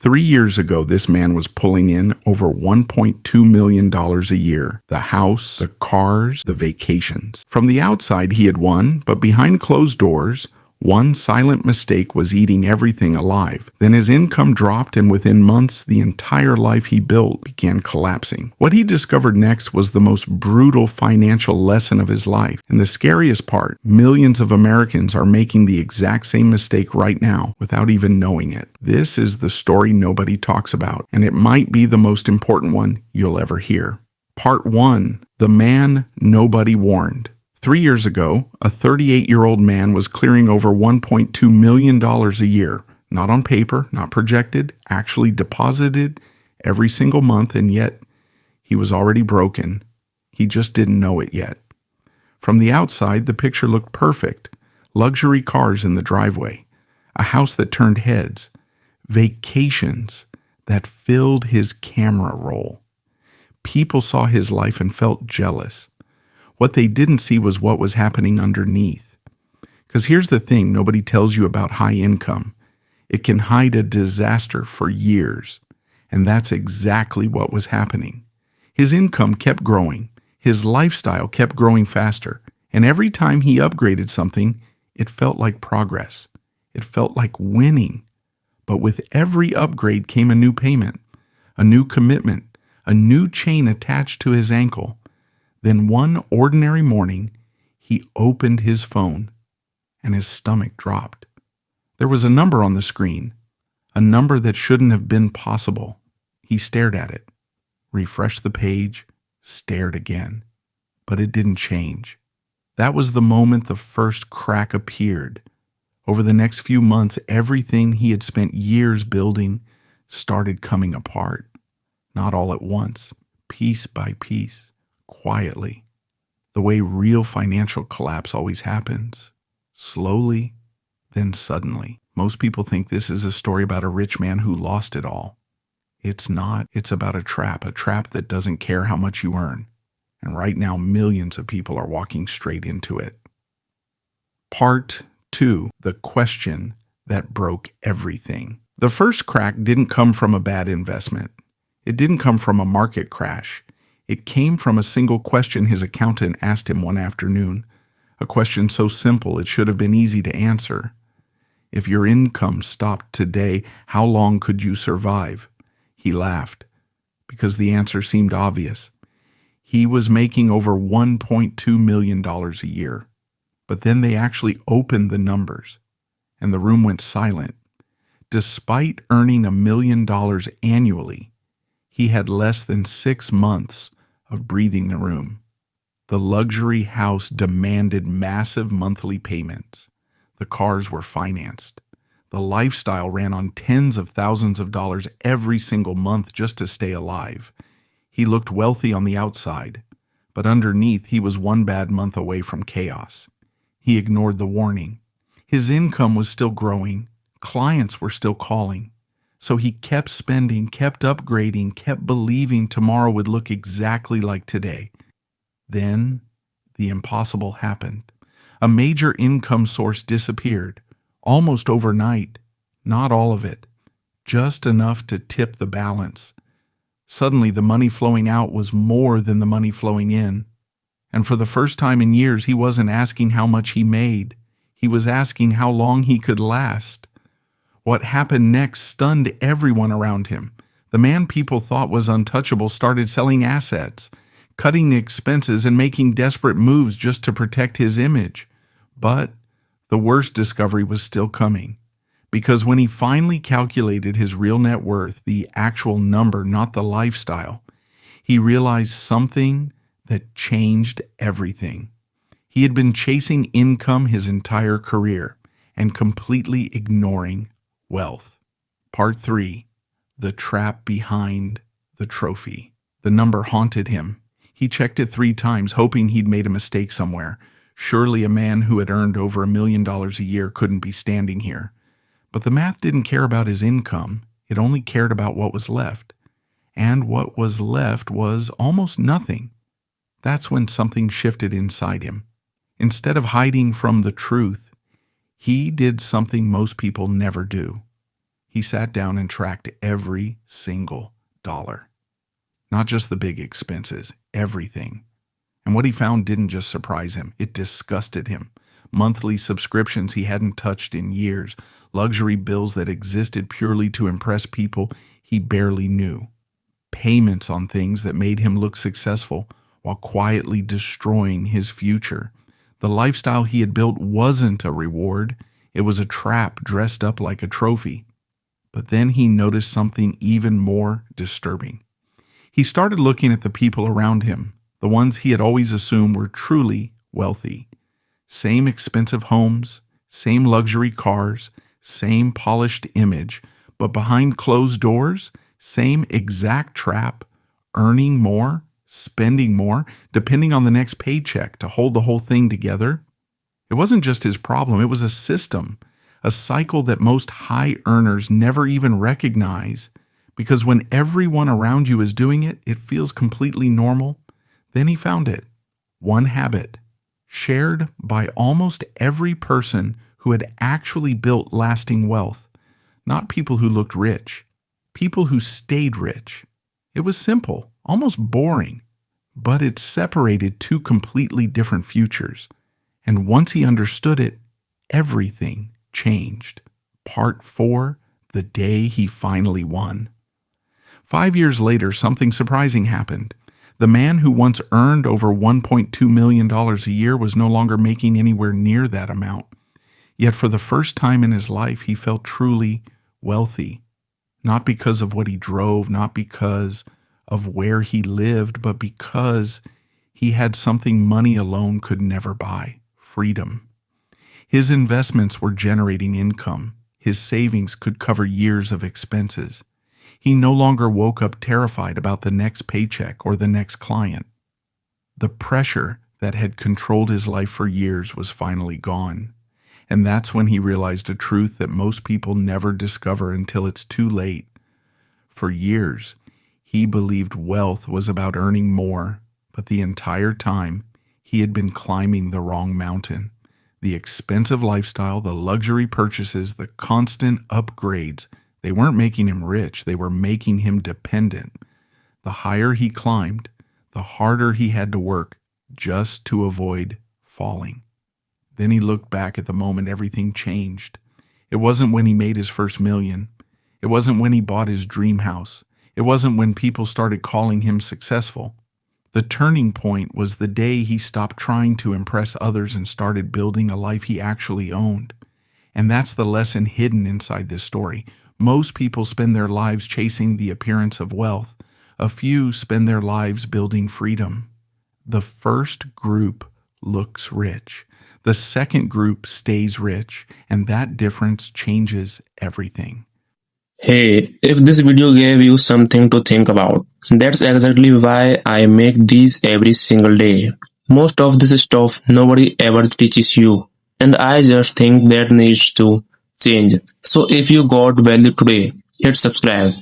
3 years ago, this man was pulling in over $1.2 million a year. The house, the cars, the vacations. From the outside, he had won, but behind closed doors, one silent mistake was eating everything alive. Then his income dropped, and within months, the entire life he built began collapsing. What he discovered next was the most brutal financial lesson of his life. And the scariest part, millions of Americans are making the exact same mistake right now without even knowing it. This is the story nobody talks about, and it might be the most important one you'll ever hear. Part 1. The Man Nobody Warned. 3 years ago, a 38-year-old man was clearing over $1.2 million a year, not on paper, not projected, actually deposited every single month, and yet he was already broken. He just didn't know it yet. From the outside, the picture looked perfect. Luxury cars in the driveway, a house that turned heads, vacations that filled his camera roll. People saw his life and felt jealous. What they didn't see was what was happening underneath. Because here's the thing nobody tells you about high income. It can hide a disaster for years. And that's exactly what was happening. His income kept growing. His lifestyle kept growing faster. And every time he upgraded something, it felt like progress. It felt like winning. But with every upgrade came a new payment, a new commitment, a new chain attached to his ankle. Then one ordinary morning, he opened his phone, and his stomach dropped. There was a number on the screen, a number that shouldn't have been possible. He stared at it, refreshed the page, stared again, but it didn't change. That was the moment the first crack appeared. Over the next few months, everything he had spent years building started coming apart. Not all at once, piece by piece. Quietly, the way real financial collapse always happens. Slowly, then suddenly. Most people think this is a story about a rich man who lost it all. It's not. It's about a trap that doesn't care how much you earn. And right now, millions of people are walking straight into it. Part 2. The question that broke everything. The first crack didn't come from a bad investment. It didn't come from a market crash. It came from a single question his accountant asked him one afternoon, a question so simple it should have been easy to answer. If your income stopped today, how long could you survive? He laughed, because the answer seemed obvious. He was making over $1.2 million a year. But then they actually opened the numbers, and the room went silent. Despite earning $1 million annually, he had less than 6 months of breathing the room. The luxury house demanded massive monthly payments. The cars were financed. The lifestyle ran on tens of thousands of dollars every single month just to stay alive. He looked wealthy on the outside, but underneath he was one bad month away from chaos. He ignored the warning. His income was still growing. Clients were still calling. So he kept spending, kept upgrading, kept believing tomorrow would look exactly like today. Then the impossible happened. A major income source disappeared, almost overnight. Not all of it, just enough to tip the balance. Suddenly the money flowing out was more than the money flowing in. And for the first time in years, he wasn't asking how much he made. He was asking how long he could last. What happened next stunned everyone around him. The man people thought was untouchable started selling assets, cutting expenses, and making desperate moves just to protect his image. But the worst discovery was still coming. Because when he finally calculated his real net worth, the actual number, not the lifestyle, he realized something that changed everything. He had been chasing income his entire career and completely ignoring wealth. Part 3. The trap behind the trophy. The number haunted him. He checked it 3 times, hoping he'd made a mistake somewhere. Surely a man who had earned over $1 million a year couldn't be standing here. But the math didn't care about his income. It only cared about what was left. And what was left was almost nothing. That's when something shifted inside him. Instead of hiding from the truth, he did something most people never do. He sat down and tracked every single dollar. Not just the big expenses, everything. And what he found didn't just surprise him, it disgusted him. Monthly subscriptions he hadn't touched in years, luxury bills that existed purely to impress people he barely knew, payments on things that made him look successful while quietly destroying his future. The lifestyle he had built wasn't a reward, it was a trap dressed up like a trophy. But then he noticed something even more disturbing. He started looking at the people around him, the ones he had always assumed were truly wealthy. Same expensive homes, same luxury cars, same polished image, but behind closed doors, same exact trap, earning more, spending more, depending on the next paycheck to hold the whole thing together. It wasn't just his problem, it was a system, a cycle that most high earners never even recognize, because when everyone around you is doing it, it feels completely normal. Then he found it. One habit, shared by almost every person who had actually built lasting wealth. Not people who looked rich, people who stayed rich. It was simple, almost boring, but it separated two completely different futures. And once he understood it, everything changed. Part 4, the day he finally won. 5 years later, something surprising happened. The man who once earned over $1.2 million a year was no longer making anywhere near that amount. Yet for the first time in his life, he felt truly wealthy. Not because of what he drove, not because of where he lived, but because he had something money alone could never buy: freedom. His investments were generating income. His savings could cover years of expenses. He no longer woke up terrified about the next paycheck or the next client. The pressure that had controlled his life for years was finally gone. And that's when he realized a truth that most people never discover until it's too late. For years, he believed wealth was about earning more, but the entire time, he had been climbing the wrong mountain. The expensive lifestyle, the luxury purchases, the constant upgrades, they weren't making him rich, they were making him dependent. The higher he climbed, the harder he had to work just to avoid falling. Then he looked back at the moment everything changed. It wasn't when he made his first million. It wasn't when he bought his dream house. It wasn't when people started calling him successful. The turning point was the day he stopped trying to impress others and started building a life he actually owned. And that's the lesson hidden inside this story. Most people spend their lives chasing the appearance of wealth. A few spend their lives building freedom. The first group looks rich. The second group stays rich, and that difference changes everything. Hey, if this video gave you something to think about, that's exactly why I make these every single day. Most of this stuff nobody ever teaches you, and I just think that needs to change. So if you got value today, hit subscribe.